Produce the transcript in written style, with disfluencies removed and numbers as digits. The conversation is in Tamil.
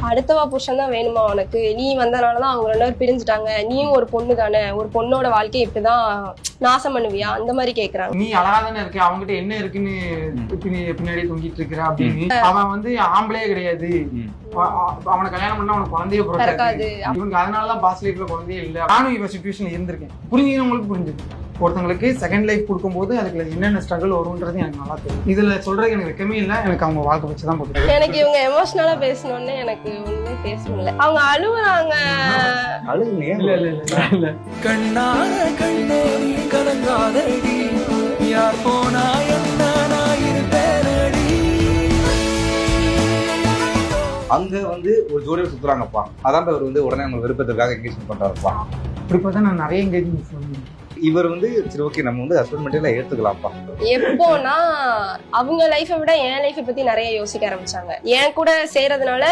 அடுத்தவா புருஷன் தான் வேணுமா உனக்கு, நீ வந்தனாலதான் அவங்க 2 பேரும் பிரிஞ்சுட்டாங்க, நீயும் ஒரு பொண்ணு தானே, ஒரு பொண்ணோட வாழ்க்கையை இப்படிதான் நாசம் பண்ணுவியா, அந்த மாதிரி கேக்குறாங்க. நீ அழகா தானே இருக்க, அவங்ககிட்ட என்ன இருக்குன்னு பின்னாடி தொங்கிட்டு இருக்கிற அப்படின்னு. அவன் வந்து ஆம்பளையே கிடையாது, அவனை கல்யாணம் பண்ணா அவனுக்கு குழந்தைய பிறக்காது, இவங்க அதனாலதான் பாஸ் லைஃப்ல குழந்தையே இல்ல. நானும் இவ சிச்சுவேஷன்ல இருந்திருக்கேன், புரிஞ்சுக்கிறவங்களுக்கு புரிஞ்சுது. ஒருத்தவங்களுக்கு செகண்ட் லைஃப் கொடுக்கும்போது அதுக்கு என்னென்ன ஸ்ட்ரகிள் வரும்ன்றது எனக்கு நல்லா தெரியும். இதுல சொல்றதுக்கு எனக்கு வெக்கமே இல்லை, எனக்கு அவங்க வாழ்க்கை வச்சுதான் போட்டு. எனக்கு இவங்க எமோஷனலா பேசணும்னு எனக்கு ஒண்ணுமே பேச முடியல. அவங்க அழுவுறாங்க. இல்ல கண்ணான கண்ணே நீ கலங்காதடி, யார் போனா என்ன நான் இருப்பேனடி. அங்க வந்து ஒரு ஜோடியை சுத்துறாங்கப்பா, அதான் அவர் வந்து உடனே அவங்க விருப்பத்திற்காக என்கேஜ்மெண்ட் பண்றாருப்பா. இப்படி பார்த்தா நான் நிறைய என்கேஜ்மெண்ட் சொல்லுவேன். இவர் வந்து சரி ஓகே நம்ம வந்து ஹஸ்பண்ட் மெட்டீரியல் ஏத்துக்கலாம்ப்பா. எப்போனா அவங்க லைஃபை விட என் லைஃபை பத்தி நிறைய யோசிக்க ஆரம்பிச்சாங்க. என் கூட சேர்றதுனால